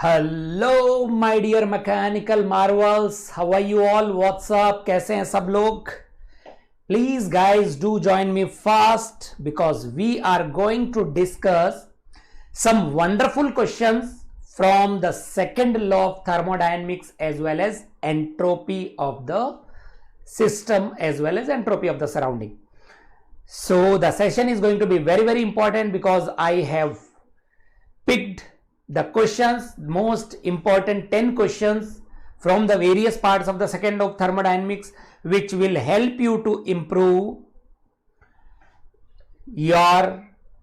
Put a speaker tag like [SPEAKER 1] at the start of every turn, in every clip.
[SPEAKER 1] Hello my dear mechanical marvels, how are you all? What's up, कैसे हैं सब लोग? Please guys do join me fast because we are going to discuss some wonderful questions from the second law of thermodynamics as well as entropy of the system as well as entropy of the surrounding. So the session is going to be very important because I have picked the questions, most important 10 questions from the various parts of the second law of thermodynamics, which will help you to improve your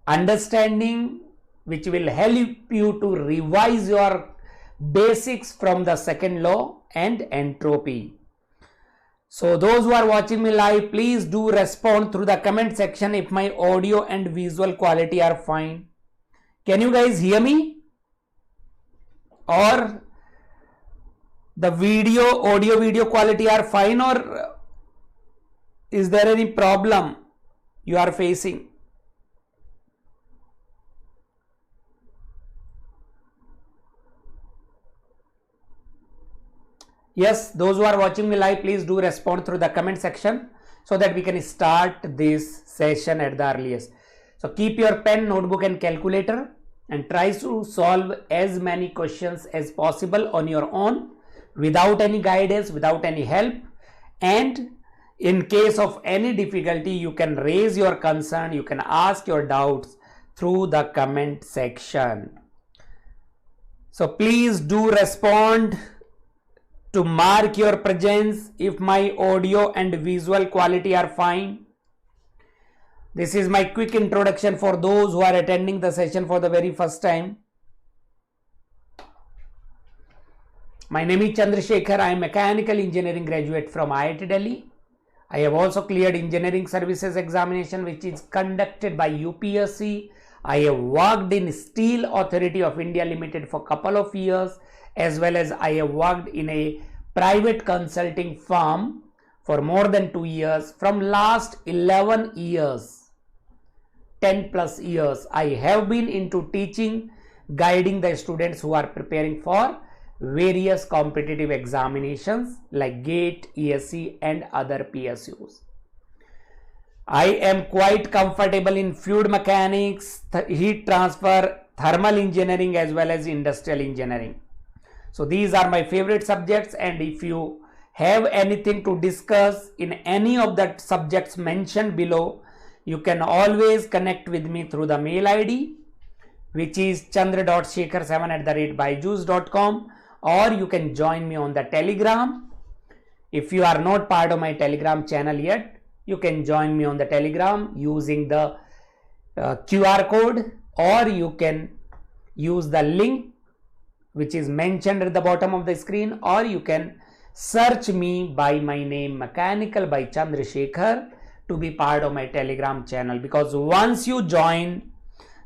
[SPEAKER 1] understanding, which will help you to revise your basics from the second law and entropy. So those who are watching me live, please do respond through the comment section if my audio and visual quality are fine. Can you guys hear me? Or the audio video quality are fine, or is there any problem you are facing? Yes, those who are watching me live, please do respond through the comment section so that we can start this session at the earliest. So keep your pen, notebook and calculator and try to solve as many questions as possible on your own without any guidance, without any help. And in case of any difficulty, you can raise your concern, you can ask your doubts through the comment section. So please do respond to mark your presence if my audio and visual quality are fine. This is my quick introduction for those who are attending the session for the very first time. My name is Chandrasekhar. I am mechanical engineering graduate from IIT Delhi. I have also cleared engineering services examination which is conducted by UPSC. I have worked in Steel Authority of India Limited for a couple of years, as well as I have worked in a private consulting firm for more than 2 years. From last 11 years, 10 plus years, I have been into teaching, guiding the students who are preparing for various competitive examinations like GATE, ESC and other PSUs. I am quite comfortable in fluid mechanics, heat transfer, thermal engineering as well as industrial engineering. So these are my favorite subjects, and if you have anything to discuss in any of the subjects mentioned below, you can always connect with me through the mail ID, which is chandra.shekhar7@byju's.com, or you can join me on the Telegram. If you are not part of my Telegram channel yet, you can join me on the Telegram using the QR code, or you can use the link which is mentioned at the bottom of the screen, or you can search me by my name Mechanical by Chandrasekhar to be part of my Telegram channel. Because once you join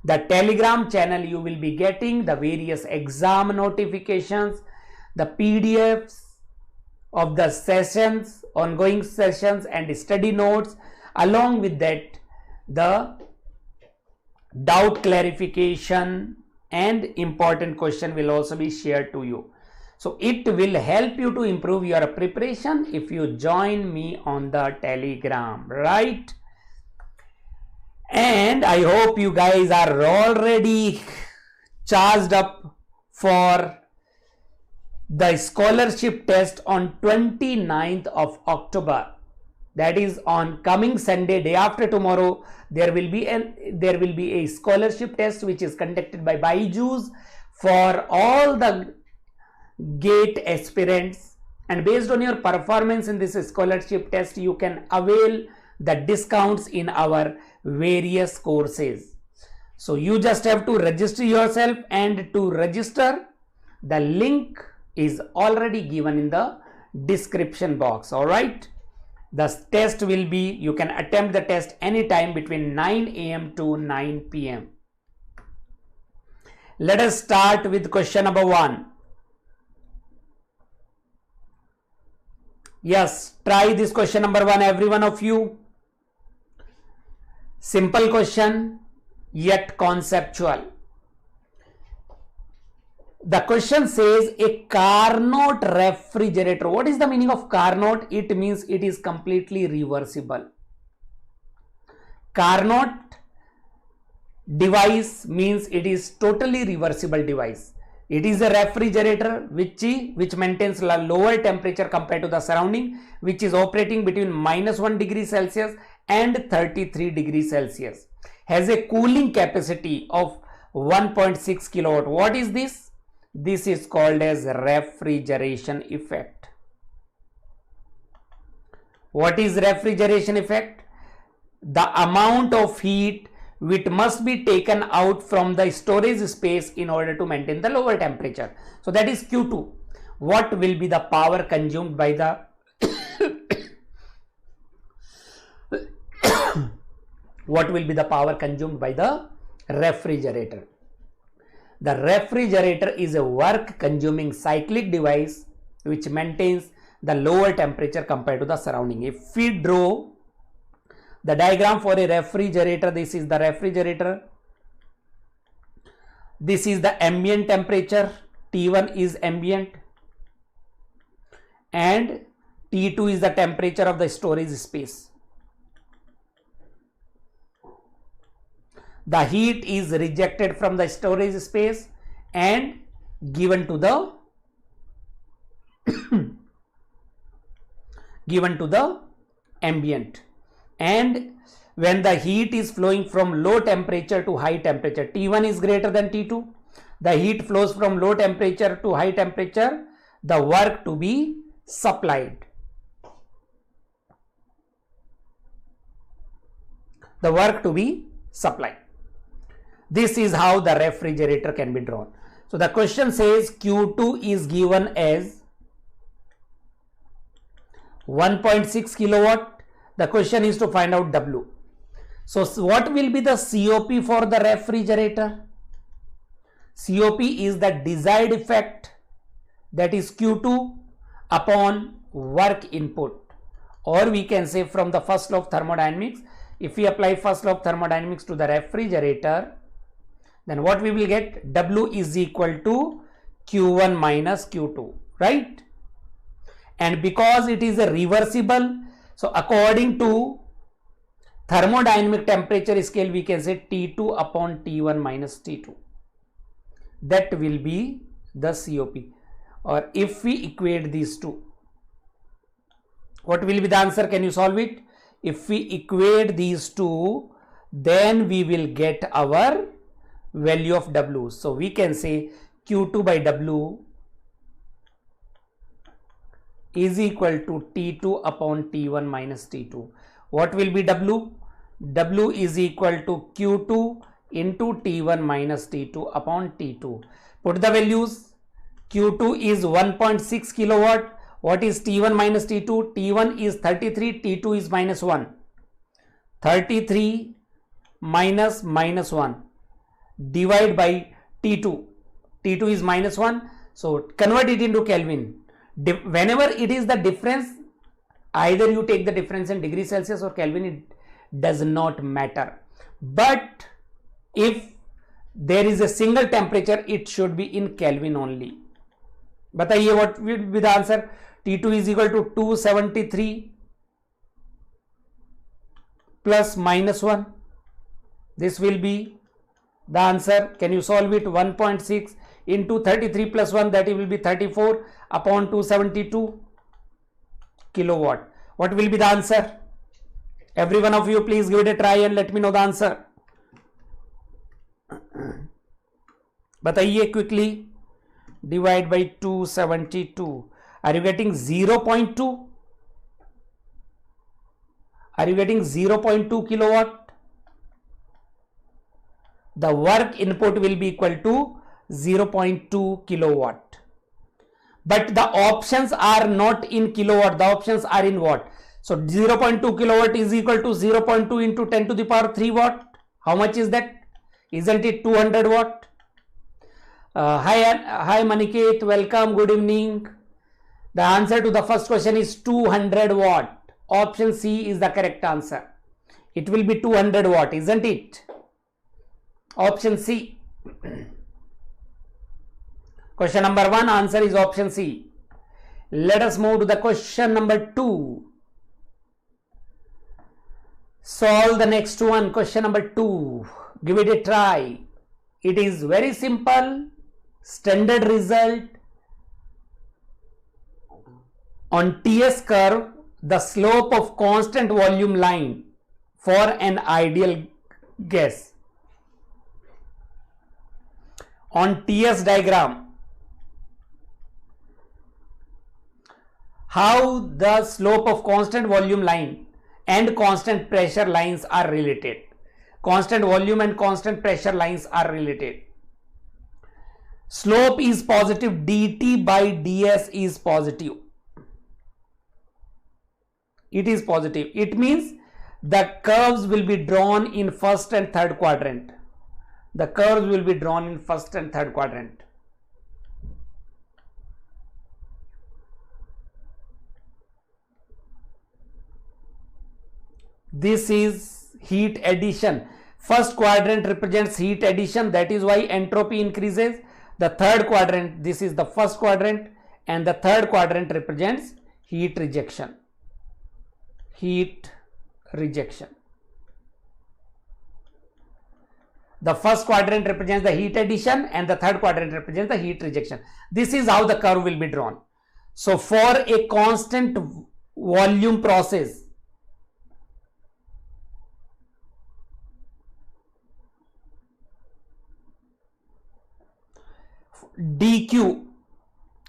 [SPEAKER 1] the Telegram channel, you will be getting the various exam notifications, the PDFs of the sessions, ongoing sessions and study notes. Along with that, the doubt clarification and important question will also be shared to you. So it will help you to improve your preparation if you join me on the Telegram, right? And I hope you guys are already charged up for the scholarship test on 29th of October. That is on coming Sunday, day after tomorrow. There will be a scholarship test which is conducted by BYJU'S for all the GATE aspirants, and based on your performance in this scholarship test, you can avail the discounts in our various courses. So you just have to register yourself, and to register, the link is already given in the description box. All right. The test will be, you can attempt the test anytime between 9 AM to 9 PM. Let us start with question number 1. Yes, try this question number 1, every one of you. Simple question, yet conceptual. the question says a Carnot refrigerator. What is the meaning of Carnot? It means it is completely reversible. Carnot device means it is totally reversible device. It is a refrigerator which maintains a lower temperature compared to the surrounding, which is operating between -1 degree Celsius and 33 degrees Celsius. Has a cooling capacity of 1.6 kilowatt. What is this? This is called as refrigeration effect. What is refrigeration effect? The amount of heat which must be taken out from the storage space in order to maintain the lower temperature. So that is Q2. What will be the power consumed by the what will be the power consumed by the refrigerator? The refrigerator is a work consuming cyclic device which maintains the lower temperature compared to the surrounding. If we draw the diagram for a refrigerator, this is the refrigerator. This is the ambient temperature. T1 is ambient and T2 is the temperature of the storage space. The heat is rejected from the storage space and given to the ambient. And when the heat is flowing from low temperature to high temperature, T1 is greater than T2, the heat flows from low temperature to high temperature, the work to be supplied. The work to be supplied. This is how the refrigerator can be drawn. So the question says Q2 is given as 1.6 kilowatt. The question is to find out W. So what will be the COP for the refrigerator? COP is the desired effect, that is Q2 upon work input, or we can say from the first law of thermodynamics. If we apply first law of thermodynamics to the refrigerator, then what we will get? W is equal to Q1 minus Q2, right? And because it is a reversible, so according to thermodynamic temperature scale, we can say T2 upon T1 minus T2. That will be the COP. Or if we equate these two, what will be the answer? Can you solve it? If we equate these two, then we will get our value of W. So we can say Q2 by W is equal to T2 upon T1 minus T2. What will be W? W is equal to Q2 into T1 minus T2 upon T2. Put the values. Q2 is 1.6 kilowatt. What is T1 minus T2? T1 is 33, T2 is minus 1. 33 minus 1. Divide by T2. T2 is minus 1. So convert it into Kelvin. Whenever it is the difference, either you take the difference in degree Celsius or Kelvin, it does not matter. But if there is a single temperature, it should be in Kelvin only. Bataiye what will be the answer? T2 is equal to 273 plus minus 1. This will be the answer. Can you solve it? 1.6 into 33 plus 1, that will be 34 upon 272 kilowatt. What will be the answer? Every one of you, please give it a try and let me know the answer. Bataiye quickly. Divide by 272. Are you getting 0.2? Are you getting 0.2 kilowatt? The work input will be equal to 0.2 kilowatt. But the options are not in kilowatt, the options are in watt. So 0.2 kilowatt is equal to 0.2 into 10 to the power 3 watt. How much is that? Isn't it 200 watt? Hi Maniket, welcome, good evening. The answer to the first question is 200 watt. Option C is the correct answer. It will be 200 watt, isn't it? Option C. Question number 1, answer is option C. Let us move to the question number 2. Solve the next one, question number 2. Give it a try. It is very simple, standard result. On TS curve, the slope of constant volume line for an ideal gas. On TS diagram, how the slope of constant volume line and constant pressure lines are related. Constant volume and constant pressure lines are related. Slope is positive, dt by ds is positive. It is positive. It means the curves will be drawn in first and third quadrant. The curves will be drawn in first and third quadrant. This is heat addition. First quadrant represents heat addition, that is why entropy increases. The third quadrant, this is the first quadrant, and the third quadrant represents heat rejection. Heat rejection. The first quadrant represents the heat addition and the third quadrant represents the heat rejection. This is how the curve will be drawn. So for a constant volume process, dq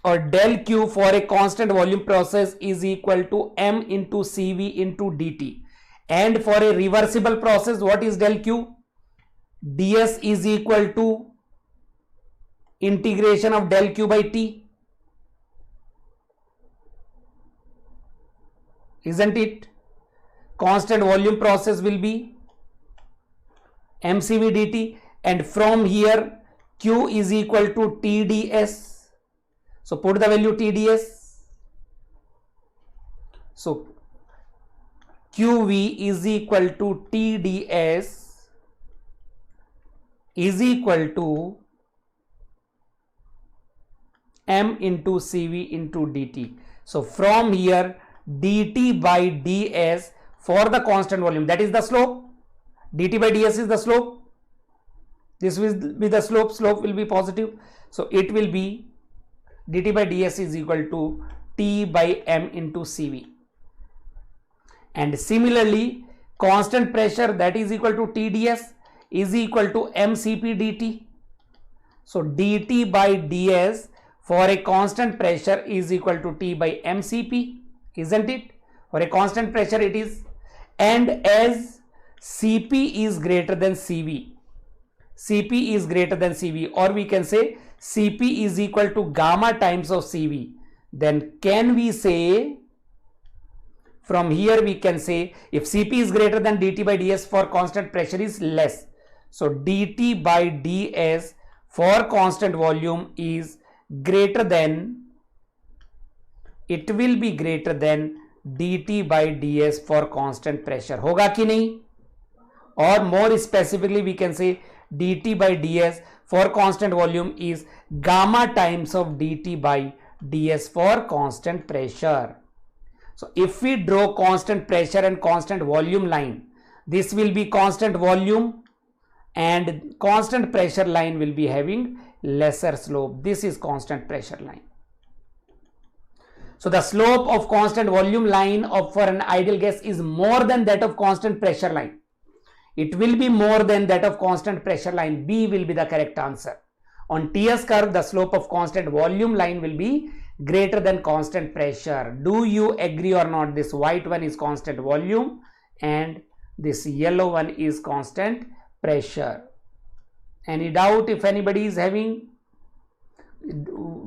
[SPEAKER 1] or del q for a constant volume process is equal to m into cv into dt, and for a reversible process, what is del q? ds is equal to integration of del q by t, isn't it? Constant volume process will be mcv dt, and from here q is equal to tds. So put the value tds. So qv is equal to tds is equal to m into cv into dt. So from here dt by ds for the constant volume, that is the slope. dt by ds is the slope. This will be the slope. Slope will be positive. So it will be dt by ds is equal to t by m into cv. And similarly, constant pressure, that is equal to tds is equal to mcp dt. So dt by ds for a constant pressure is equal to t by mcp, isn't it? For a constant pressure it is. And as cp is greater than cv, cp is greater than cv, or we can say cp is equal to gamma times of cv, then can we say, from here we can say, if cp is greater than dt by ds for constant pressure is less, so dt by ds for constant volume is greater than, it will be greater than dt by ds for constant pressure. होगा कि नहीं? Or more specifically we can say dt by ds for constant volume is gamma times of dt by ds for constant pressure. So if we draw constant pressure and constant volume line, this will be constant volume and constant pressure line will be having lesser slope. This is constant pressure line. So the slope of constant volume line for an ideal gas is more than that of constant pressure line. It will be more than that of constant pressure line. B will be the correct answer. On TS curve, the slope of constant volume line will be greater than constant pressure. Do you agree or not? This white one is constant volume and this yellow one is constant pressure. Any doubt if anybody is having?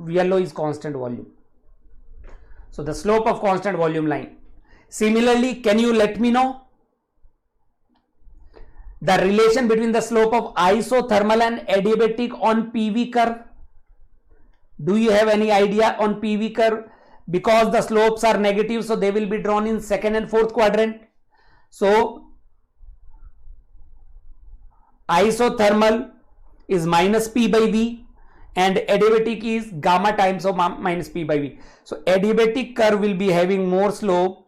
[SPEAKER 1] Yellow is constant volume. So the slope of constant volume line. Similarly, can you let me know the relation between the slope of isothermal and adiabatic on PV curve? Do you have any idea on PV curve? Because the slopes are negative, so they will be drawn in second and fourth quadrant. So isothermal is minus P by V and adiabatic is gamma times of minus P by V. So adiabatic curve will be having more slope.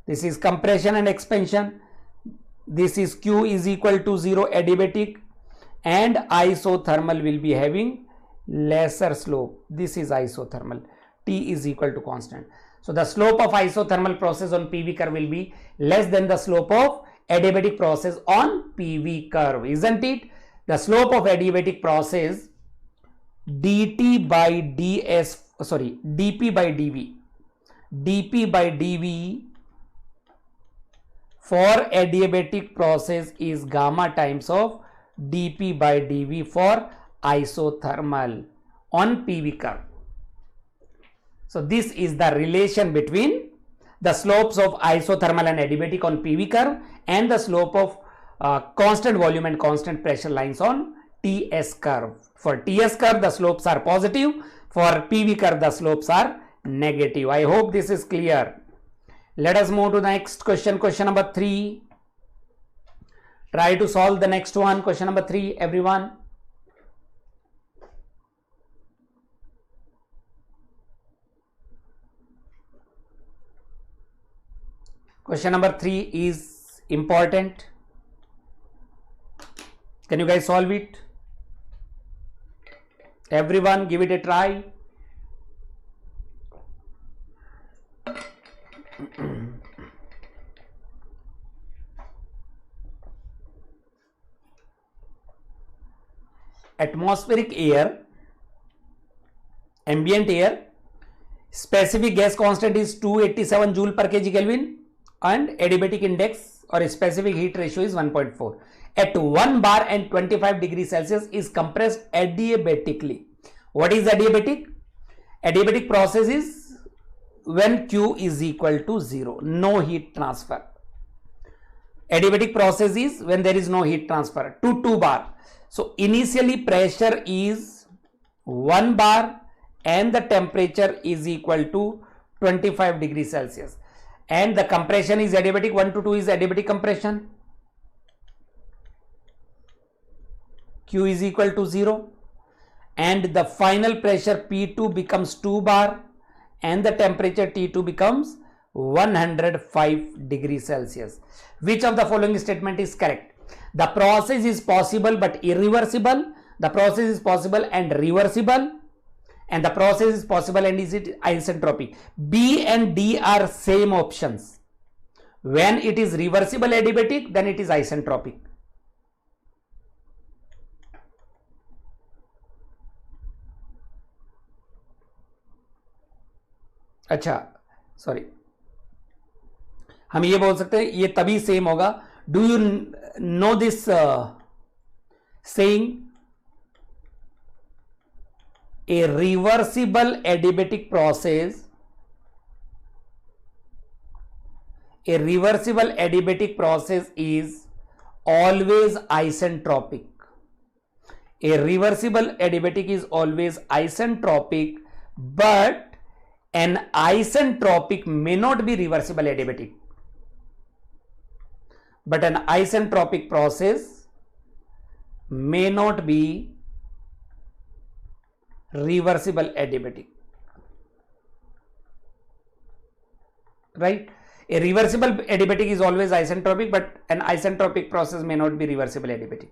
[SPEAKER 1] This is compression and expansion. This is Q is equal to 0 adiabatic, and isothermal will be having lesser slope. This is isothermal. T is equal to constant. So the slope of isothermal process on PV curve will be less than the slope of adiabatic process on PV curve, isn't it? The slope of adiabatic process dP by dV for adiabatic process is gamma times of dP by dV for isothermal on PV curve. So this is the relation between the slopes of isothermal and adiabatic on PV curve and the slope of constant volume and constant pressure lines on TS curve. For TS curve the slopes are positive, for PV curve the slopes are negative. I hope this is clear. Let us move to the next question, question number 3. Try to solve the next one, question number 3, everyone. Question number 3 is important. Can you guys solve it? Everyone, give it a try. Atmospheric air, ambient air, specific gas constant is 287 joule per kg Kelvin, and adiabatic index or specific heat ratio is 1.4. At 1 bar and 25 degrees Celsius is compressed adiabatically. What is adiabatic? Adiabatic process is when Q is equal to 0, no heat transfer. Adiabatic process is when there is no heat transfer to 2 bar. So initially pressure is 1 bar and the temperature is equal to 25 degrees Celsius. And the compression is adiabatic, 1 to 2 is adiabatic compression. Q is equal to 0. And the final pressure P2 becomes 2 bar and the temperature T2 becomes 105 degrees Celsius. Which of the following statement is correct? The process is possible but irreversible. The process is possible and reversible. And the process is possible and is it isentropic? B and D are same options. When it is reversible adiabatic, then it is isentropic. अच्छा, sorry, हम ये बोल सकते हैं ये तभी same होगा. Do you know this saying? A reversible adiabatic process, a reversible adiabatic process is always isentropic. A reversible adiabatic is always isentropic, but an isentropic may not be reversible adiabatic. But an isentropic process may not be reversible adiabatic, right? A reversible adiabatic is always isentropic, but an isentropic process may not be reversible adiabatic.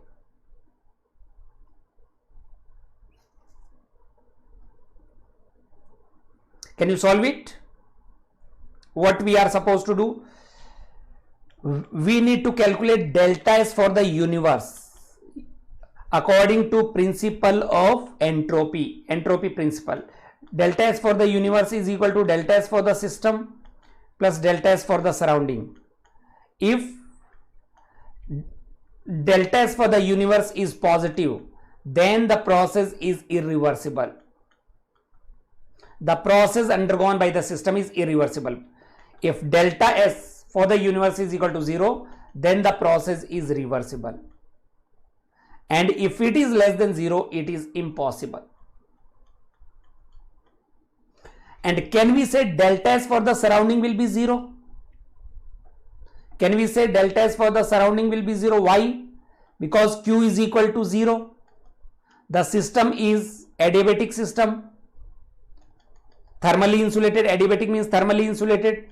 [SPEAKER 1] Can you solve it? What we are supposed to do? We need to calculate delta S for the universe according to principle of entropy principle. Delta S for the universe is equal to delta S for the system plus delta S for the surrounding. If delta S for the universe is positive, then the process is irreversible. The process undergone by the system is irreversible. If delta S for the universe is equal to 0, then the process is reversible. And if it is less than 0, it is impossible. And can we say delta S for the surrounding will be 0? Can we say delta S for the surrounding will be 0? Why? Because Q is equal to 0. The system is adiabatic system. Thermally insulated, adiabatic means thermally insulated.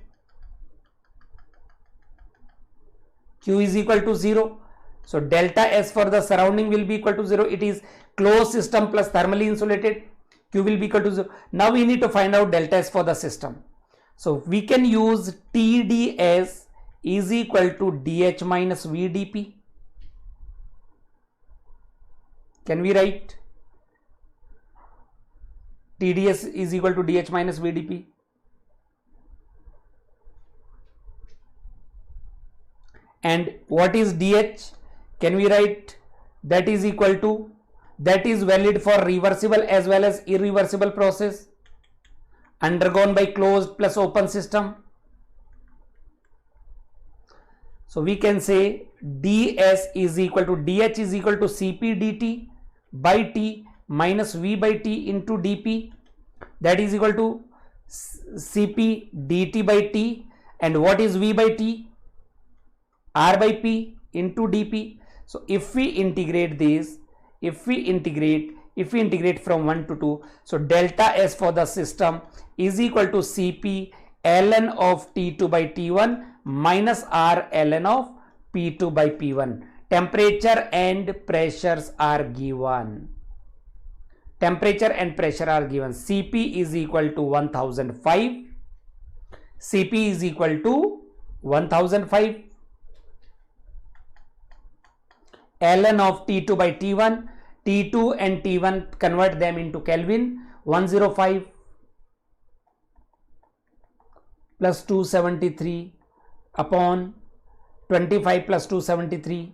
[SPEAKER 1] Q is equal to 0. So delta S for the surrounding will be equal to 0. It is closed system plus thermally insulated. Q will be equal to 0. Now we need to find out delta S for the system. So we can use TdS is equal to dH minus VdP. Can we write TdS is equal to dH minus VdP? And what is dH? Can we write that is equal to, that is valid for reversible as well as irreversible process undergone by closed plus open system. So we can say ds is equal to, dH is equal to Cp dt by T minus V by T into dP, that is equal to Cp dt by T, and what is V by T? R by P into dP. So if we integrate this, if we integrate from 1 to 2, so delta S for the system is equal to Cp ln of T2 by T1 minus R ln of P2 by P1. Temperature and pressures are given. Temperature and pressure are given. Cp is equal to 1005. Cp is equal to 1005. Ln of T2 by T1. T2 and T1, convert them into Kelvin. 105 plus 273 upon 25 plus 273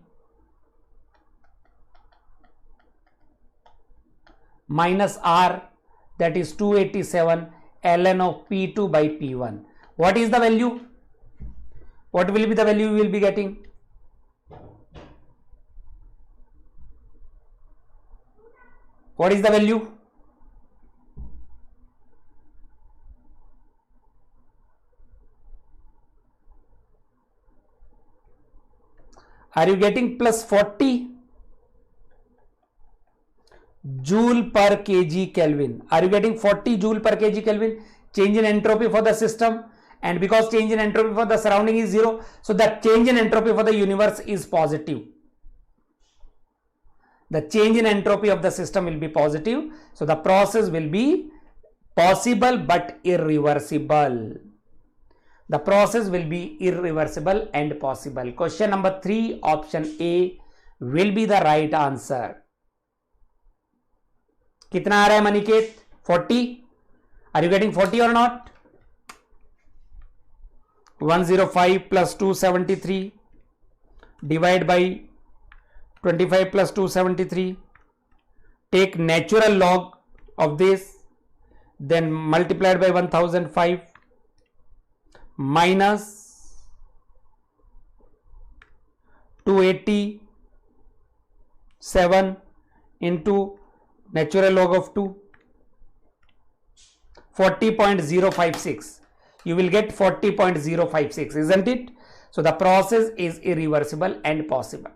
[SPEAKER 1] minus R, that is 287 ln of P2 by P1. What is the value? What will be the value we will be getting? What is the value? Are you getting plus 40 joule per kg Kelvin? Are you getting 40 joule per kg Kelvin? Change in entropy for the system, and because change in entropy for the surrounding is 0, so the change in entropy for the universe is positive. The change in entropy of the system will be positive. So the process will be possible but irreversible. The process will be irreversible and possible. Question number 3, option A will be the right answer. कितना आ रहा है मनिकेत? 40. Are you getting 40 or not? 105 plus 273 divide by 25 plus 273. Take natural log of this, then multiplied by 1005 minus 287 into natural log of 2, 40.056. You will get 40.056, isn't it? So the process is irreversible and possible.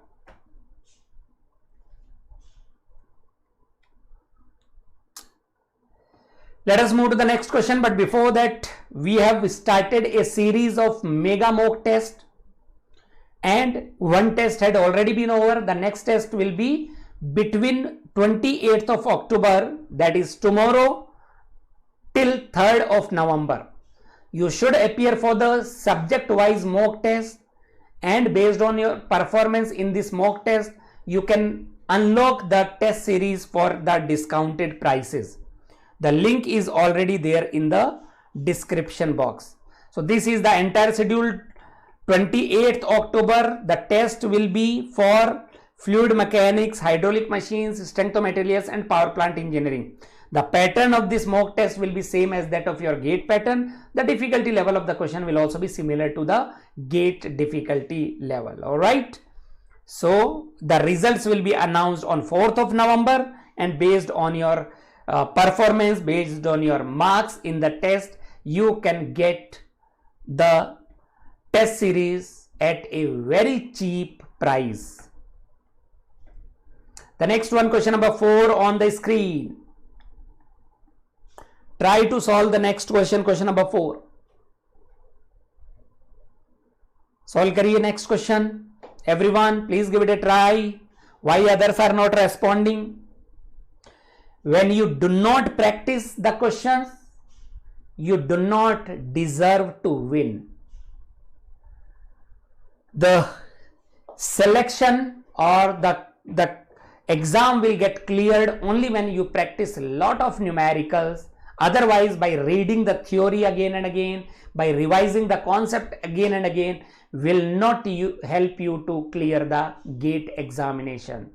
[SPEAKER 1] Let us move to the next question, but before that, we have started a series of mega mock tests, and one test had already been over. The next test will be between 28th of October, that is tomorrow, till 3rd of November. You should appear for the subject-wise mock test, and based on your performance in this mock test, you can unlock the test series for the discounted prices. The link is already there in the description box. So this is the entire schedule. 28th October, the test will be for fluid mechanics, hydraulic machines, strength of materials and power plant engineering. The pattern of this mock test will be same as that of your GATE pattern. The difficulty level of the question will also be similar to the GATE difficulty level. Alright. So the results will be announced on 4th of November, and based on your performance, based on your marks in the test, you can get the test series at a very cheap price. The next one, question number 4 on the screen. Try to solve the next question, question number 4. Solve kariye next question. Everyone, please give it a try. Why others are not responding? When you do not practice the questions, you do not deserve to win. The selection or the exam will get cleared only when you practice a lot of numericals. Otherwise, by reading the theory again and again, by revising the concept again and again, will not help you to clear the GATE examination.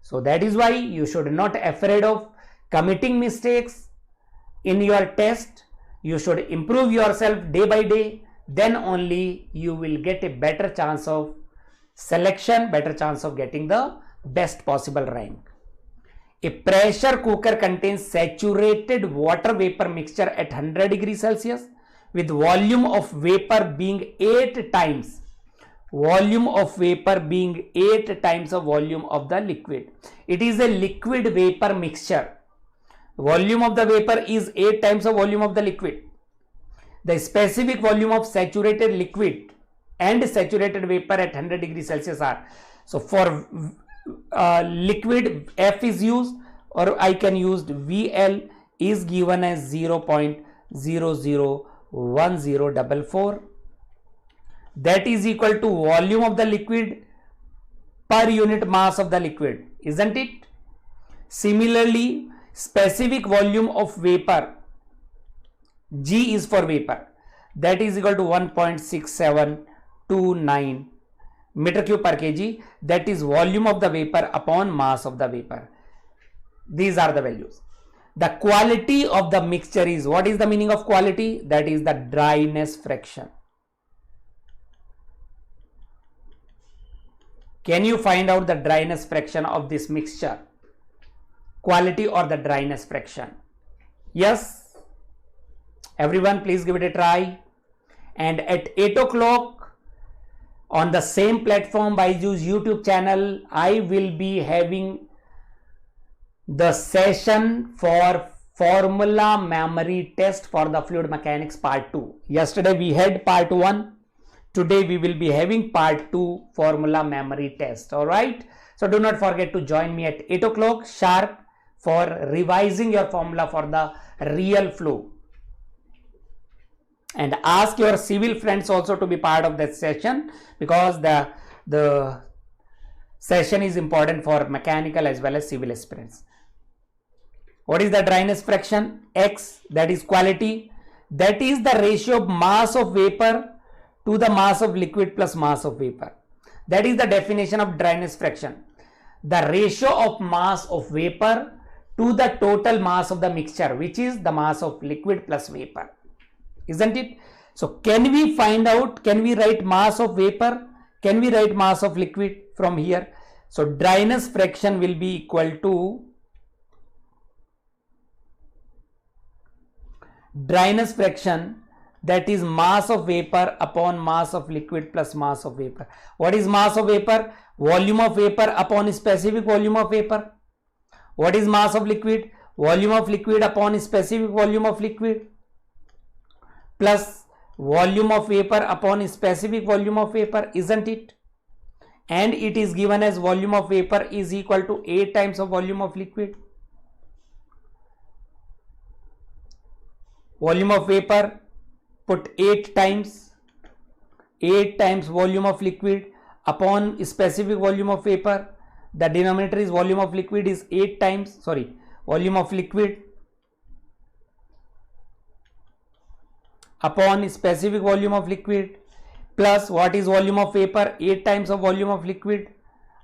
[SPEAKER 1] So that is why you should not be afraid of committing mistakes in your test. You should improve yourself day by day. Then only you will get a better chance of selection, better chance of getting the best possible rank. A pressure cooker contains saturated water vapor mixture at 100 degrees Celsius with volume of vapor being 8 times. Volume of vapor being 8 times the volume of the liquid. It is a liquid vapor mixture. Volume of the vapor is 8 times the volume of the liquid. The specific volume of saturated liquid and saturated vapor at 100 degrees Celsius are. So for liquid, F is used, or I can use VL is given as 0.001044. That is equal to volume of the liquid per unit mass of the liquid, isn't it? Similarly, specific volume of vapor, G is for vapor, that is equal to 1.6729 meter cube per kg. That is volume of the vapor upon mass of the vapor. These are the values. The quality of the mixture is, what is the meaning of quality? That is the dryness fraction. Can you find out the dryness fraction of this mixture? Quality or the dryness fraction? Yes? Everyone, please give it a try. And at 8 o'clock on the same platform, BYJU'S YouTube channel, I will be having the session for formula memory test for the fluid mechanics part 2. Yesterday we had part 1. Today we will be having part 2 formula memory test. Alright. So do not forget to join me at 8 o'clock sharp for revising your formula for the real flow. And ask your civil friends also to be part of that session, because the session is important for mechanical as well as civil aspirants. What is the dryness fraction? X, that is quality. That is the ratio of mass of vapor to the mass of liquid plus mass of vapor. That is the definition of dryness fraction. The ratio of mass of vapor to the total mass of the mixture, which is the mass of liquid plus vapor. Isn't it? So can we find out, can we write mass of vapor? Can we write mass of liquid from here? So dryness fraction will be equal to dryness fraction, that is mass of vapor upon mass of liquid plus mass of vapor. What is mass of vapor? Volume of vapor upon specific volume of vapor. What is mass of liquid? Volume of liquid upon specific volume of liquid plus volume of vapor upon specific volume of vapor, isn't it? And it is given as volume of vapor is equal to 8 times of volume of liquid. Volume of vapor, put 8 times volume of liquid upon specific volume of vapor. The denominator is volume of liquid is 8 times, volume of liquid upon specific volume of liquid plus what is volume of vapor? 8 times of volume of liquid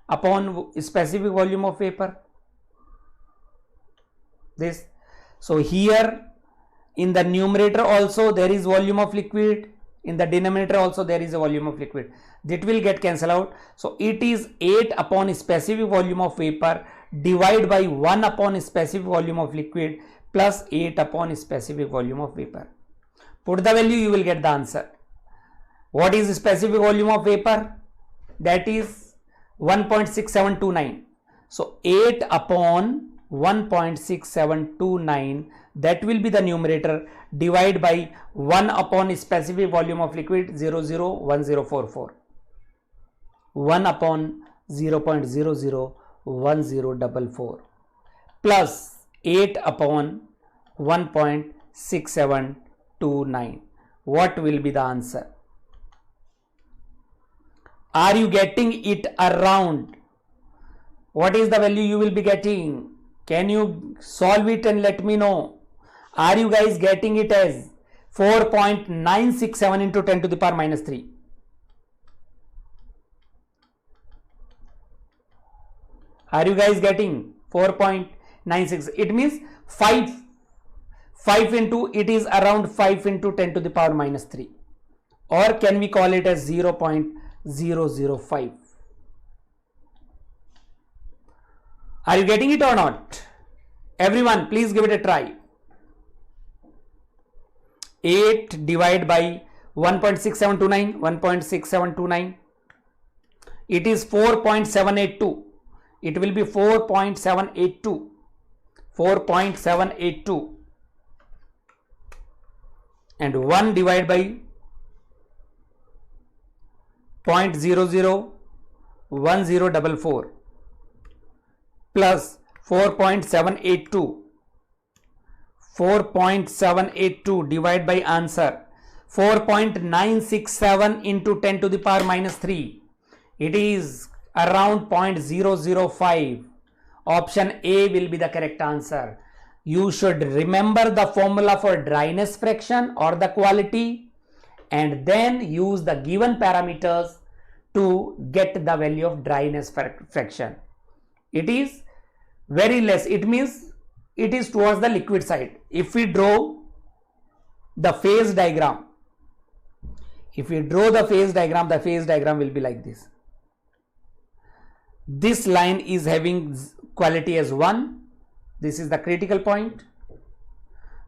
[SPEAKER 1] upon specific volume of vapor. This. So here in the numerator also there is volume of liquid, in the denominator also there is a volume of liquid. That will get cancelled out. So it is 8 upon specific volume of vapor divided by 1 upon specific volume of liquid plus 8 upon specific volume of vapor. Put the value, you will get the answer. What is specific volume of vapor? That is 1.6729. So 8 upon 1.6729, that will be the numerator, divide by 1 upon specific volume of liquid 001044, 1 upon 0.001044 plus 8 upon 1.6729. What will be the answer? Are you getting it around? What is the value you will be getting? Can you solve it and let me know? Are you guys getting it as 4.967 into 10 to the power minus 3? Are you guys getting 4.96? It means 5 into, it is around 5 into 10 to the power minus 3. Or can we call it as 0.005? Are you getting it or not? Everyone, please give it a try. 8 divided by 1.6729, 1.6729. It is 4.782. It will be 4.782. 4.782. And 1 divided by 0.001044 plus 4.782. 4.782 divided by answer 4.967 into 10 to the power minus 3. It is around 0.005. Option A will be the correct answer. You should remember the formula for dryness fraction or the quality and then use the given parameters to get the value of dryness fraction. It is very less. It means it is towards the liquid side. If we draw the phase diagram, the phase diagram will be like this. This line is having quality as 1. This is the critical point.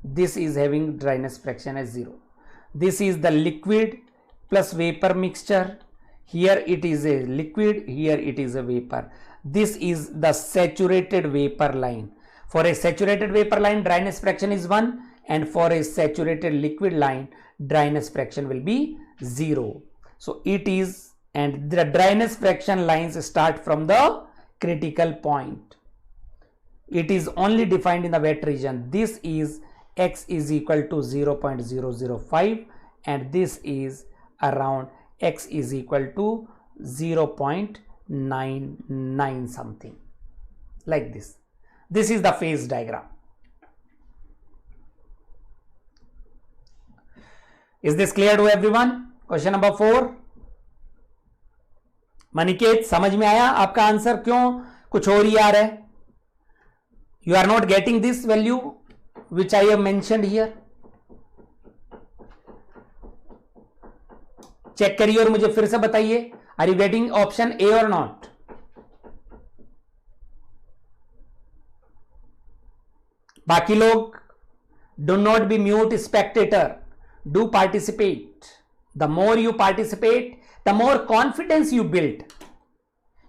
[SPEAKER 1] This is having dryness fraction as 0. This is the liquid plus vapor mixture. Here it is a liquid, here it is a vapor. This is the saturated vapor line. For a saturated vapor line, dryness fraction is 1, and for a saturated liquid line, dryness fraction will be 0. So it is, and the dryness fraction lines start from the critical point. It is only defined in the wet region. This is x is equal to 0.005 and this is around x is equal to 0.99 something, like this. This is the phase diagram. Is this clear to everyone? Question number 4. मनिकेत, समझ में आया आपका answer? क्यों कुछ और ही आ रहा है? You are not getting this value which I have mentioned here. Check करिए और मुझे फिर से बताइए. Are you getting option A or not? बाकी लोग, do not be mute spectator. Do participate. The more you participate, the more confidence you build.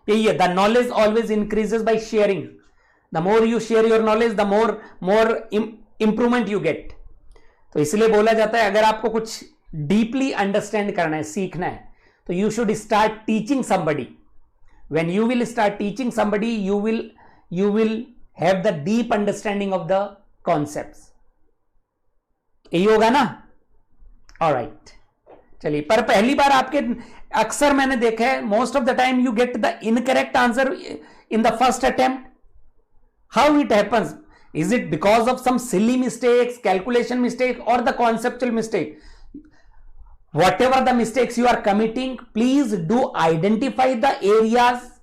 [SPEAKER 1] यही है. The knowledge always increases by sharing. The more you share your knowledge, the more improvement you get. तो इसलिए बोला जाता है अगर आपको कुछ deeply understand करना है, सीखना है, तो you should start teaching somebody. When you will start teaching somebody, you will have the deep understanding of the concepts. यही होगा ना? All right. चलिए, पर पहली बार आपके अक्सर मैंने देखा है, most of the time you get the incorrect answer in the first attempt. How it happens? Is it because of some silly mistakes, calculation mistake, or the conceptual mistake? Whatever the mistakes you are committing, please do identify the areas,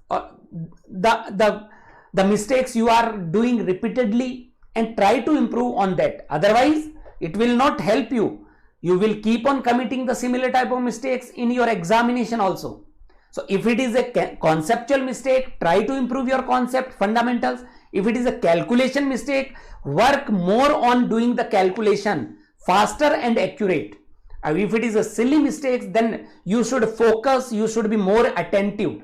[SPEAKER 1] the mistakes you are doing repeatedly and try to improve on that. Otherwise, it will not help you. You will keep on committing the similar type of mistakes in your examination also. So if it is a conceptual mistake, try to improve your concept fundamentals. If it is a calculation mistake, work more on doing the calculation faster and accurate. If it is a silly mistake, then you should focus, you should be more attentive.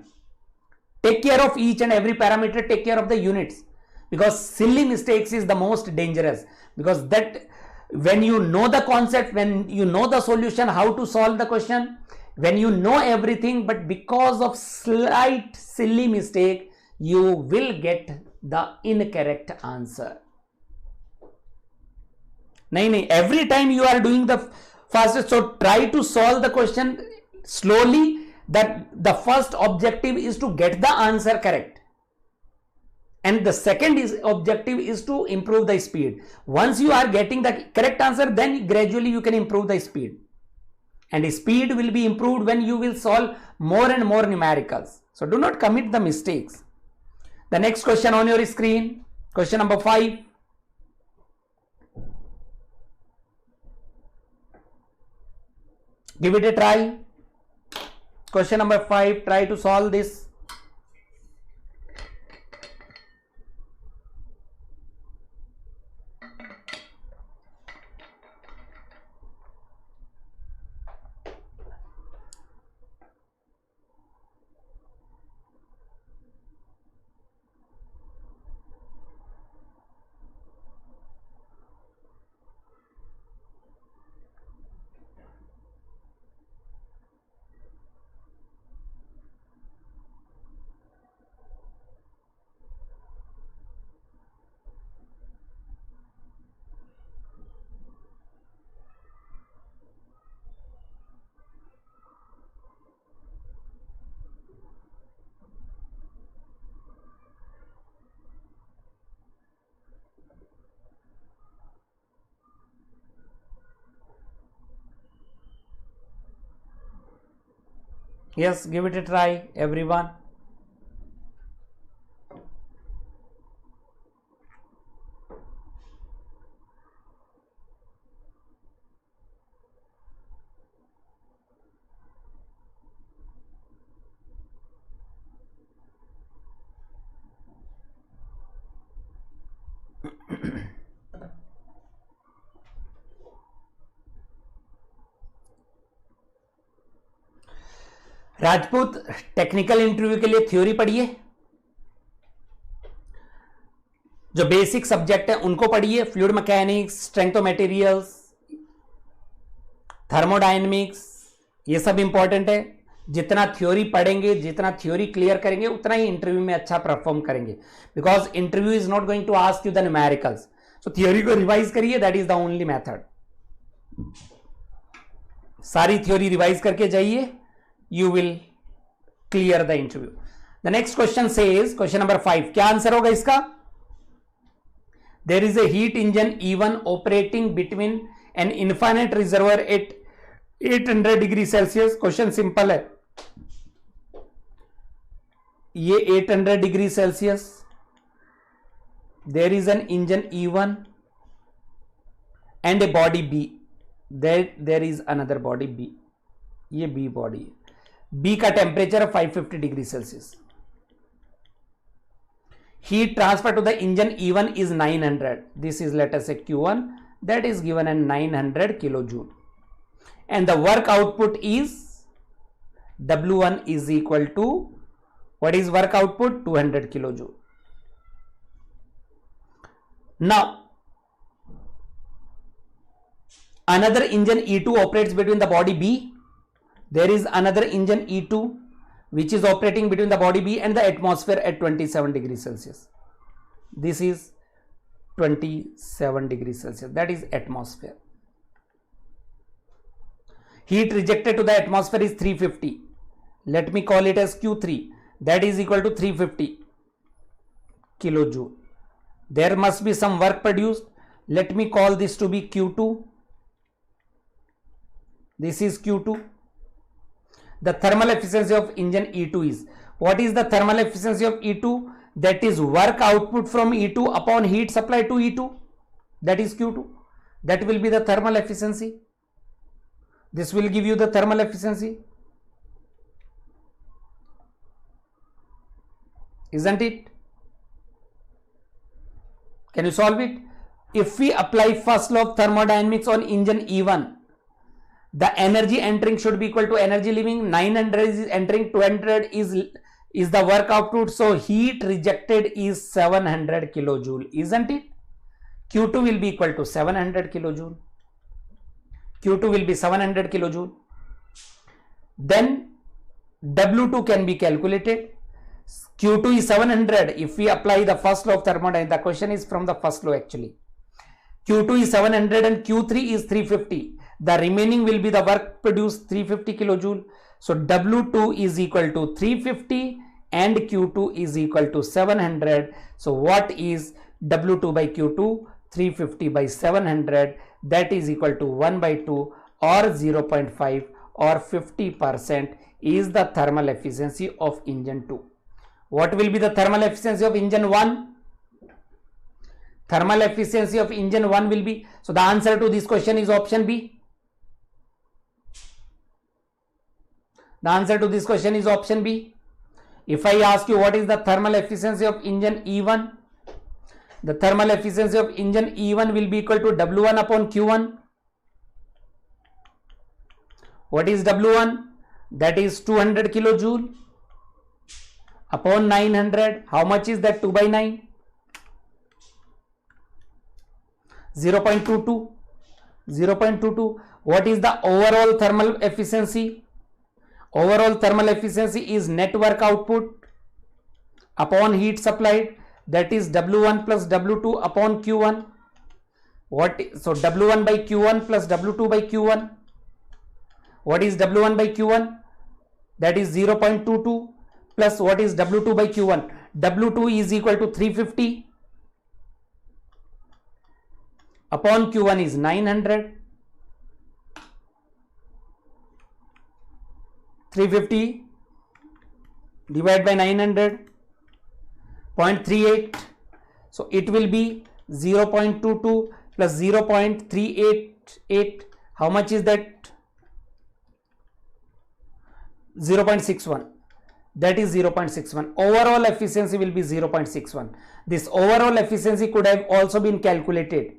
[SPEAKER 1] Take care of each and every parameter, take care of the units, because silly mistakes is the most dangerous. because that when you know the concept, when you know the solution, how to solve the question, when you know everything, but because of slight silly mistake, you will get the incorrect answer. nahi, every time you are doing the fastest, so try to solve the question slowly, that the first objective is to get the answer correct, and the second objective is to improve the speed. Once you are getting the correct answer, then gradually you can improve the speed, and speed will be improved when you will solve more and more numericals. So do not commit the mistakes. The next question on your screen, question number 5. Give it a try. Question number 5, try to solve this. Yes, give it a try, everyone. Rajput, technical interview के लिए theory पढ़िए, जो basic subject है उनको पढ़िए, fluid mechanics, strength of materials, thermodynamics, ये सब important है। जितना थ्योरी पढ़ेंगे, जितना थ्योरी क्लियर करेंगे, उतना ही इंटरव्यू में अच्छा परफॉर्म करेंगे, because interview is not going to ask you the numericals. So theory को रिवाइज करिए, that is the only method. सारी थ्योरी रिवाइज करके जाइए, you will clear the interview. The next question says, question number 5, क्या answer होगा इसका? There is a heat engine E1 operating between an infinite reservoir at 800 degree Celsius. Question simple है, ये 800 degree Celsius, there is an engine E1 and a body B. There is another body B. ये B body है, B का temperature है 550 degree Celsius. Heat transfer to the engine E1 is 900. This is, let us say, Q1, that is given at 900 kilojoule, and the work output is W1 is equal to, what is work output? 200 kilojoule. Now another engine E2 operates between the body B. There is another engine E2 which is operating between the body B and the atmosphere at 27 degrees Celsius. This is 27 degrees Celsius, that is atmosphere. Heat rejected to the atmosphere is 350. Let me call it as Q3, that is equal to 350 kilojoule. There must be some work produced. Let me call this to be Q2. This is Q2. The thermal efficiency of engine E2 is, what is the thermal efficiency of E2? That is work output from E2 upon heat supply to E2, that is Q2. That will be the thermal efficiency. This will give you the thermal efficiency, isn't it? Can you solve it? If we apply first law of thermodynamics on engine E1, the energy entering should be equal to energy leaving. 900 is entering, 200 is the work output, so heat rejected is 700 kilojoule, isn't it? Q2 will be equal to 700 kilojoule. Q2 will be 700 kilojoule. Then W2 can be calculated. Q2 is 700. If we apply the first law of thermodynamics, the question is from the first law actually. Q2 is 700 and Q3 is 350. The remaining will be the work produced 350 kilojoule. So W2 is equal to 350 and Q2 is equal to 700. So what is W2 by Q2? 350 by 700. That is equal to 1 by 2 or 0.5 or 50% is the thermal efficiency of engine 2. What will be the thermal efficiency of engine 1? Thermal efficiency of engine 1 will be, so the answer to this question is option B. The answer to this question is option B. If I ask you what is the thermal efficiency of engine E1, the thermal efficiency of engine E1 will be equal to W1 upon Q1. What is W1? That is 200 kilojoule upon 900. How much is that? 2 by 9? 0.22. 0.22. What is the overall thermal efficiency? Overall thermal efficiency is net work output upon heat supplied. That is W1 plus W2 upon Q1. So W1 by Q1 plus W2 by Q1. What is W1 by Q1? That is 0.22 plus what is W2 by Q1? W2 is equal to 350 upon Q1 is 900. 350 divided by 900, 0.38. So it will be 0.22 plus 0.388. How much is that? 0.61. That is 0.61. Overall efficiency will be 0.61. This overall efficiency could have also been calculated.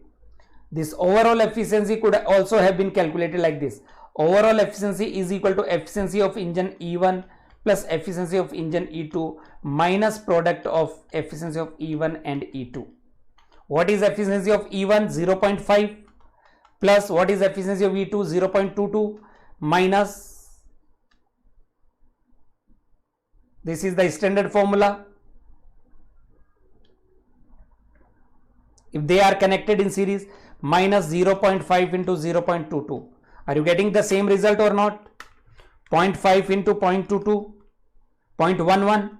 [SPEAKER 1] This overall efficiency could also have been calculated like this. Overall efficiency is equal to efficiency of engine E1 plus efficiency of engine E2 minus product of efficiency of E1 and E2. What is efficiency of E1? 0.5 plus what is efficiency of E2? 0.22 minus, this is the standard formula. If they are connected in series, minus 0.5 into 0.22. Are you getting the same result or not? 0.5 into 0.22, 0.11.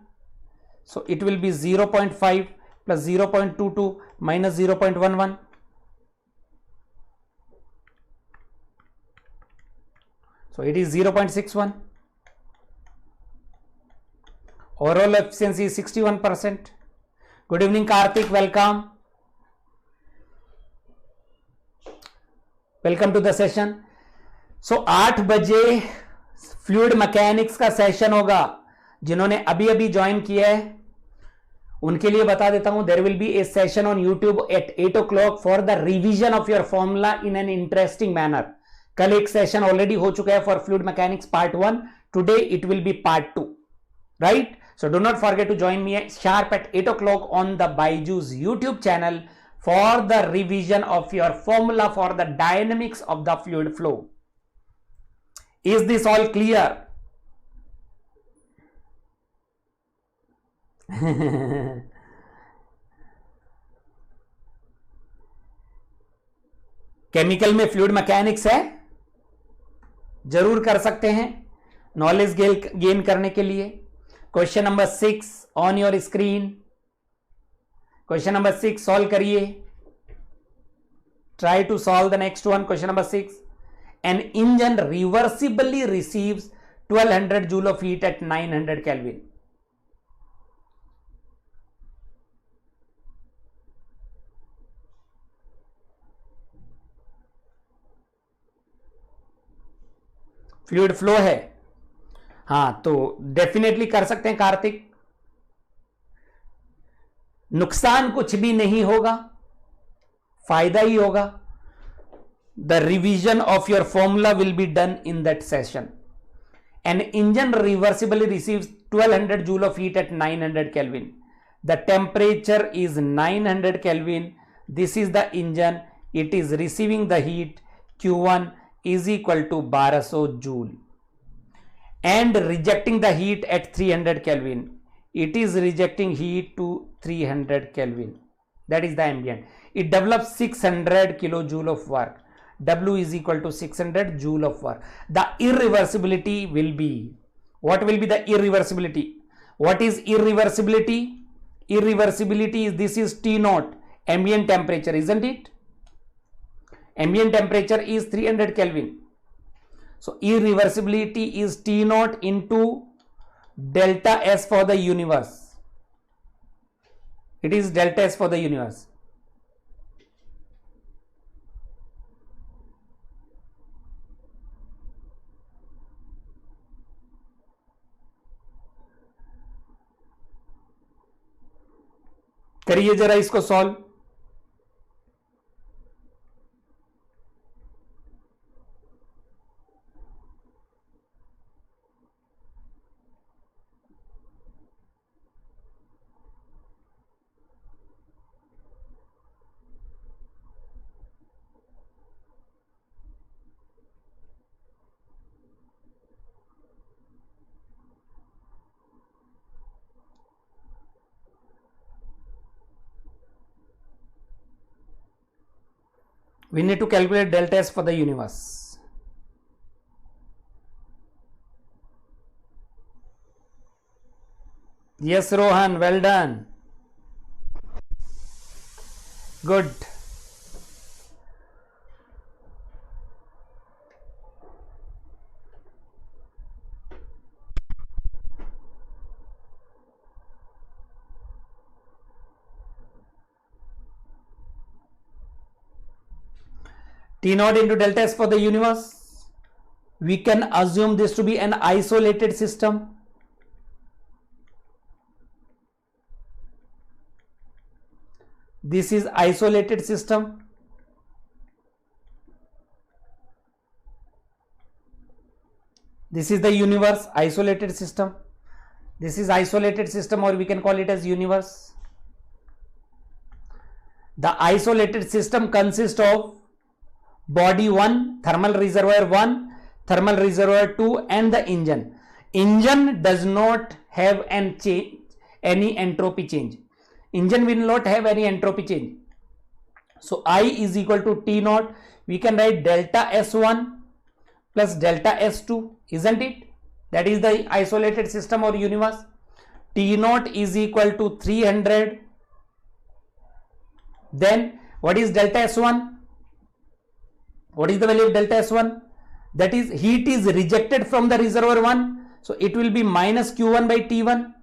[SPEAKER 1] So it will be 0.5 plus 0.22 minus 0.11. So it is 0.61. Overall efficiency is 61%. Good evening, Karthik. Welcome. Welcome to the session. So 8 बजे fluid mechanics का session होगा. जिन्होंने अभी अभी join किया है उनके लिए बता देता हूं, there will be a session on YouTube at 8 o'clock for the revision of your formula in an interesting manner. कल एक सेशन ऑलरेडी हो चुका है for fluid mechanics part 1. Today it will be part 2, right? So do not forget to join me sharp at 8 o'clock on the BYJU'S YouTube channel for the revision of your formula for the dynamics of the fluid flow. Is this all clear? Chemical में fluid mechanics है, जरूर कर सकते हैं knowledge gain करने के लिए. Question number 6 on your screen. Question number 6 solve करिए. Try to solve the next one. Question number 6. An engine reversibly receives 1200 joule of heat at 900 kelvin. Fluid flow है. हाँ, तो डेफिनेटली कर सकते हैं कार्तिक. नुकसान कुछ भी नहीं होगा, फायदा ही होगा. The revision of your formula will be done in that session. An engine reversibly receives 1200 joule of heat at 900 kelvin. The temperature is 900 kelvin. This is the engine. It is receiving the heat. Q1 is equal to 1200 joule and rejecting the heat at 300 Kelvin. It is rejecting heat to 300 Kelvin. That is the ambient. It develops 600 kilojoule of work. W is equal to 600 joule of work. The irreversibility will be, what will be the irreversibility? What is irreversibility? Irreversibility is, this is T naught, ambient temperature, isn't it? Ambient temperature is 300 Kelvin. So irreversibility is T naught into delta S for the universe. It is delta S for the universe. करिए जरा इसको solve. We need to calculate delta S for the universe. Yes, Rohan, well done. Good. T naught into delta S for the universe. We can assume this to be an isolated system. This is isolated system. This is the universe, isolated system. This is isolated system, or we can call it as universe. The isolated system consists of body 1, thermal reservoir 1, thermal reservoir 2 and the engine. Engine does not have any entropy change. Engine will not have any entropy change. So I is equal to T naught. We can write delta S1 plus delta S2, isn't it? That is the isolated system or universe. T naught is equal to 300. Then what is delta S1? What is the value of delta S1? That is, heat is rejected from the reservoir 1. So it will be minus Q1 by T1.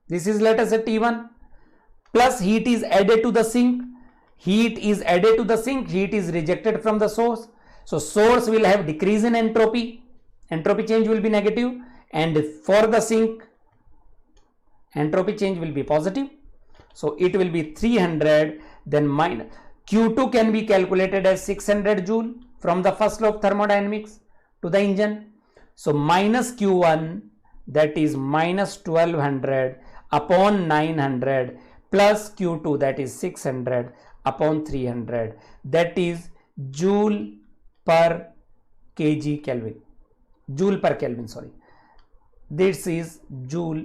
[SPEAKER 1] This is, let us say, T1. Plus heat is added to the sink. Heat is added to the sink. Heat is rejected from the source. So source will have decrease in entropy. Entropy change will be negative. And for the sink, entropy change will be positive. So it will be 300. Then minus Q2 can be calculated as 600 joule from the first law of thermodynamics to the engine. So minus Q1, that is minus 1200 upon 900 plus Q2, that is 600 upon 300, that is joule per kg Kelvin. Joule per Kelvin, sorry. This is joule.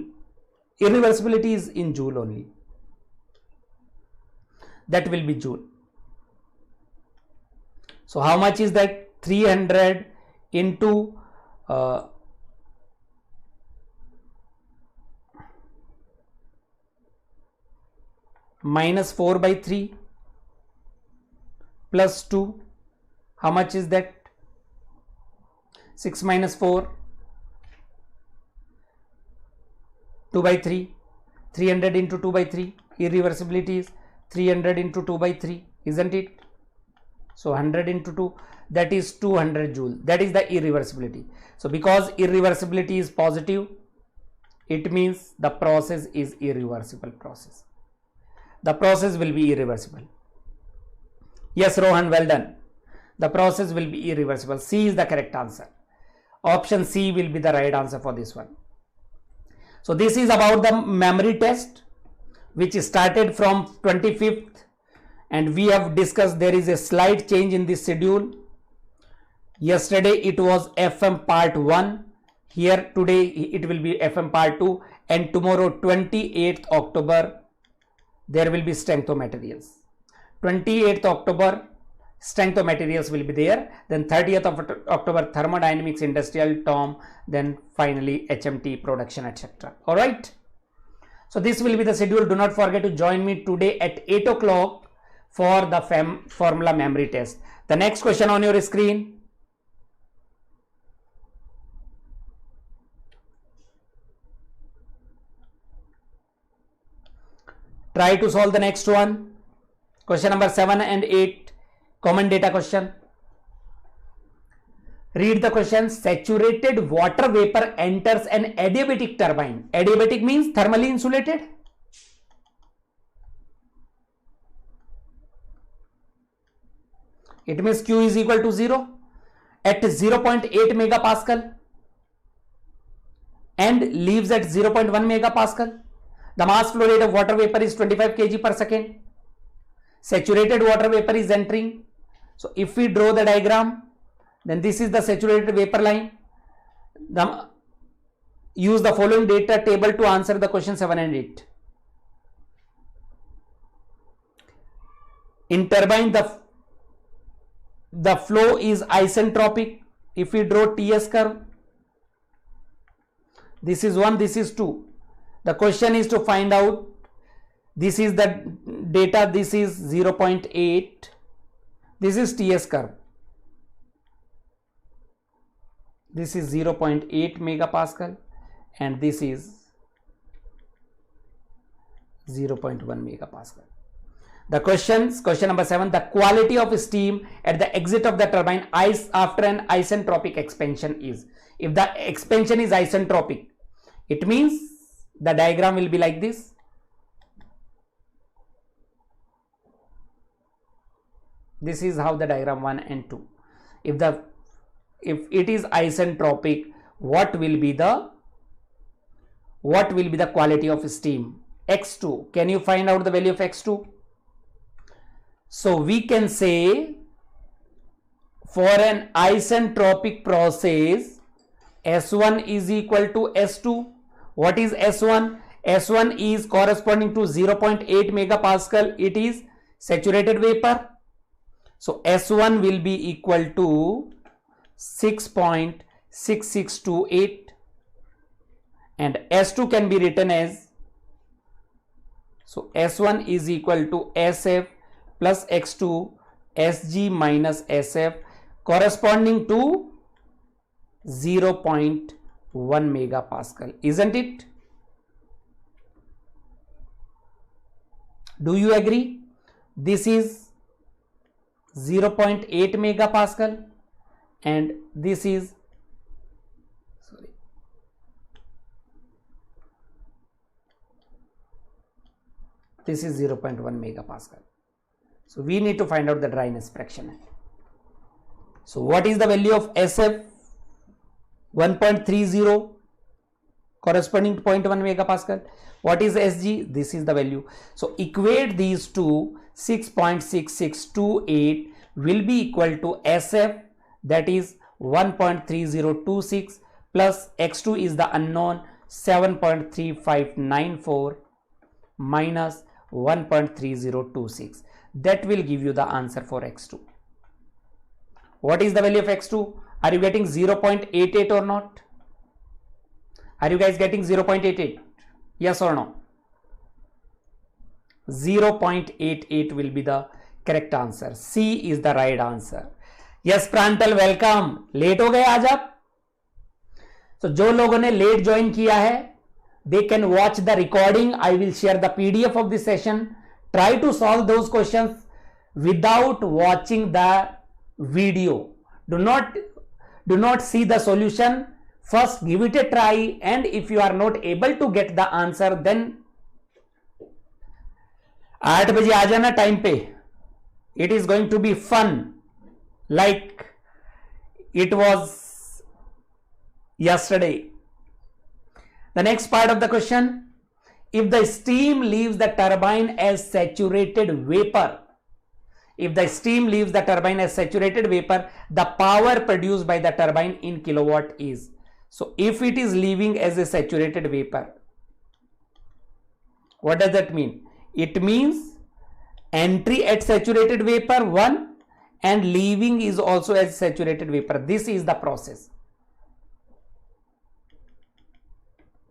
[SPEAKER 1] Irreversibility is in joule only. That will be joule. So how much is that? 300 into minus 4 by 3 plus 2. How much is that? 6 minus 4, 2 by 3. 300 into 2 by 3. Irreversibility is 300 into 2 by 3, isn't it? So 100 into 2, that is 200 joule. That is the irreversibility. So because irreversibility is positive, it means the process is irreversible process. The process will be irreversible. Yes, Rohan, well done. The process will be irreversible. C is the correct answer. Option C will be the right answer for this one. So this is about the memory test, which started from 25th and we have discussed there is a slight change in this schedule. Yesterday it was FM part 1, here today it will be FM part 2, and tomorrow 28th October there will be strength of materials. 28th October strength of materials will be there, then 30th of October thermodynamics, industrial, TOM, then finally HMT, production, etc. All right. So this will be the schedule. Do not forget to join me today at 8 o'clock for the formula memory test. The next question on your screen. Try to solve the next one. Question number 7 and 8. Common data question. Read the question. Saturated water vapor enters an adiabatic turbine. Adiabatic means thermally insulated. It means Q is equal to 0 at 0.8 megapascal and leaves at 0.1 megapascal. The mass flow rate of water vapor is 25 kg per second. Saturated water vapor is entering. So if we draw the diagram, then this is the saturated vapor line. Use the following data table to answer the question 7 and 8. In turbine, the flow is isentropic. If we draw TS curve, this is 1, this is 2. The question is to find out, this is the data, this is 0.8, this is TS curve, this is 0.8 megapascal and this is 0.1 megapascal. The question number 7, the quality of steam at the exit of the turbine after an isentropic expansion is. If the expansion is isentropic, it means the diagram will be like this. This is how the diagram 1 and 2. If it is isentropic, what will be the quality of steam? X2. Can you find out the value of X2? So we can say for an isentropic process, S1 is equal to S2. What is S1? S1 is corresponding to 0.8 megapascal. It is saturated vapor. So S1 will be equal to 6.6628 and S2 can be written as, so S1 is equal to SF plus X2 Sg minus SF corresponding to 0.1 megapascal, isn't it? Do you agree? This is 0.8 megapascal and this is, this is 0.1 megapascal. So we need to find out the dryness fraction. So what is the value of SF? 1.30 corresponding to 0.1 megapascal. What is Sg? This is the value. So equate these two. 6.6628 will be equal to SF, that is 1.3026 plus X2 is the unknown 7.3594 minus 1.3026. That will give you the answer for X2. What is the value of X2? Are you getting 0.88 or not? Are you guys getting 0.88? Yes or no? 0.88 will be the correct answer. C is the right answer. Yes Prantal, welcome. Late हो गए आज आप? So जो लोगों ने late join किया है, they can watch the recording. I will share the PDF of this session. Try to solve those questions without watching the video. Do not see the solution. First give it a try, and if you are not able to get the answer, then 8 बजे आ जाना time पे. It is going to be fun like it was yesterday. The next part of the question, if the steam leaves the turbine as saturated vapor, If the steam leaves the turbine as saturated vapor, the power produced by the turbine in kilowatt is. So if it is leaving as a saturated vapor, what does that mean? It means entry at saturated vapor 1 and leaving is also as saturated vapor. This is the process.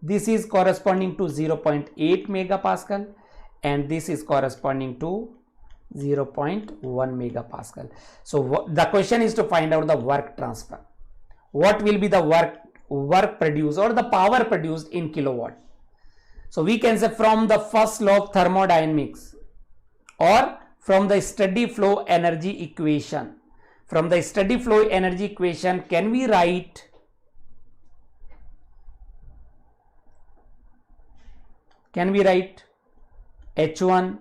[SPEAKER 1] This is corresponding to 0.8 megapascal and this is corresponding to 0.1 megapascal. So the question is to find out the work transfer. What will be the work produced or the power produced in kilowatt? So we can say from the first law of thermodynamics or from the steady flow energy equation. From the steady flow energy equation, can we write H1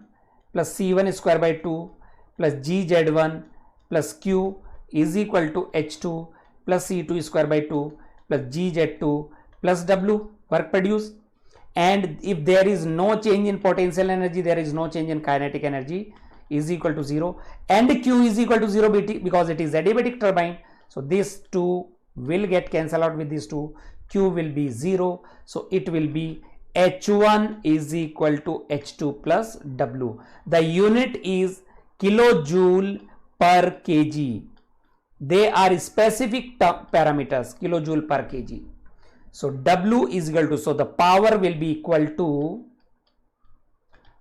[SPEAKER 1] plus C1 square by 2 plus GZ1 plus Q is equal to H2 plus C2 square by 2 plus GZ2 plus W, work produced. And if there is no change in potential energy, there is no change in kinetic energy, is equal to 0, and Q is equal to 0 because it is adiabatic turbine. So this 2 will get cancelled out with these 2. Q will be 0. So it will be H1 is equal to H2 plus W. The unit is kilojoule per kg. They are specific parameters, kilojoule per kg. So W is equal to, so the power will be equal to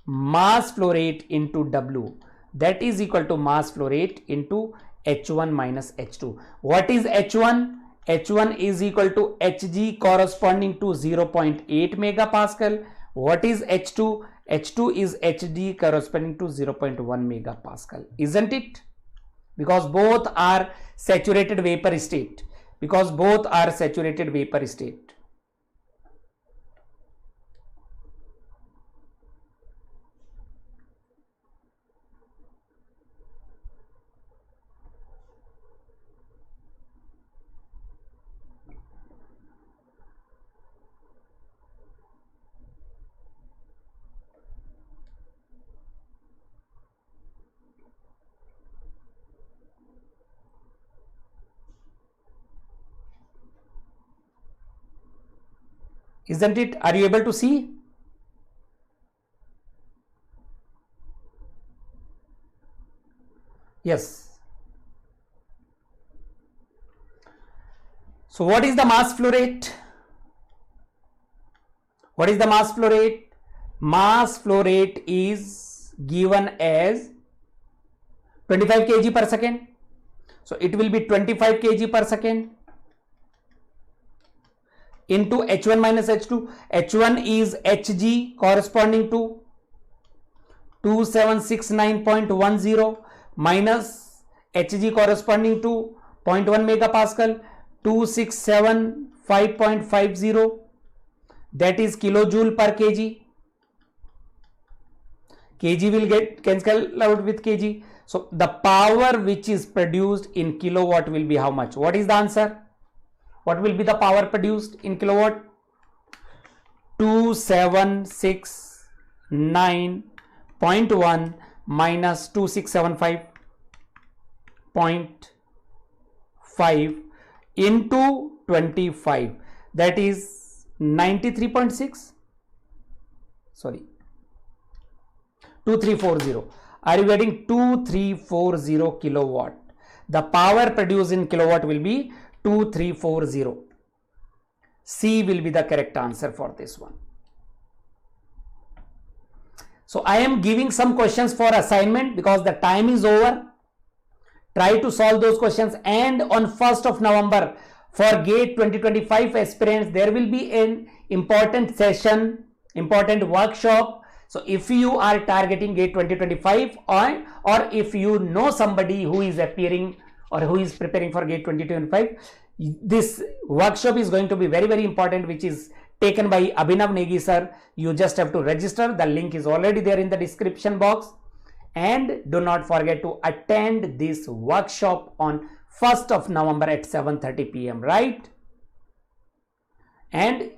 [SPEAKER 1] mass flow rate into W. That is equal to mass flow rate into H1 minus H2. What is H1? H1 is equal to Hg corresponding to 0.8 megapascal. What is H2? H2 is Hg corresponding to 0.1 megapascal. Isn't it? Because both are saturated vapor state. Because both are saturated vapor state. Isn't it? Are you able to see? Yes. So what is the mass flow rate? What is the mass flow rate? Mass flow rate is given as 25 kg per second. So it will be 25 kg per second into H1 minus H2. H1 is Hg corresponding to 2769.10 minus Hg corresponding to 0.1 megapascal, 2675.50, that is kilojoule per kg. Kg will get cancelled out with kg. So the power which is produced in kilowatt will be how much? What is the answer? What will be the power produced in kilowatt? 2769.1 minus 2675.5 into 25, that is 93.6. Sorry, 2340. Are you getting 2340 kilowatt? The power produced in kilowatt will be 2340. C will be the correct answer for this one. So I am giving some questions for assignment because the time is over. Try to solve those questions, and on 1st of November for GATE 2025 aspirants there will be an important session, important workshop. So if you are targeting GATE 2025 or if you know somebody who is appearing or who is preparing for GATE 2025, this workshop is going to be very, very important, which is taken by Abhinav Negi sir. You just have to register. The link is already there in the description box. And do not forget to attend this workshop on 1st of November at 7:30 p.m. right? And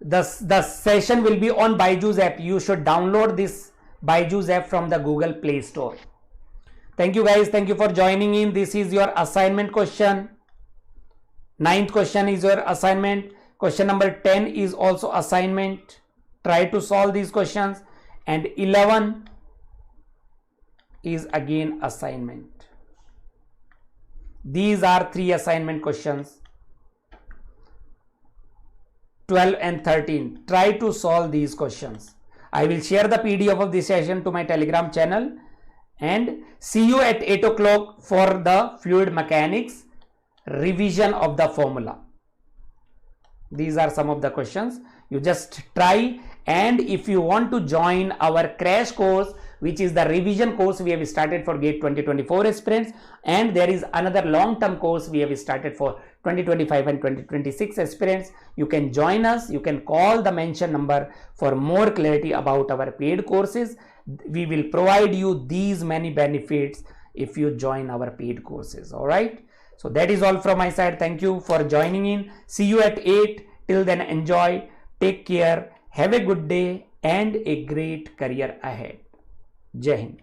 [SPEAKER 1] the session will be on BYJU'S app. You should download this BYJU'S app from the Google Play Store. Thank you guys. Thank you for joining in. This is your assignment question. 9th question is your assignment. Question number 10 is also assignment. Try to solve these questions. And 11 is again assignment. These are 3 assignment questions. 12 and 13. Try to solve these questions. I will share the PDF of this session to my Telegram channel, and see you at 8 o'clock for the fluid mechanics revision of the formula. These are some of the questions. You just try, and if you want to join our crash course, which is the revision course we have started for GATE 2024 aspirants, and there is another long-term course we have started for 2025 and 2026 aspirants, you can join us. You can call the mentioned number for more clarity about our paid courses. We will provide you these many benefits if you join our paid courses. All right. So that is all from my side. Thank you for joining in. See you at 8. Till then, enjoy, take care, have a good day and a great career ahead. Jai Hind.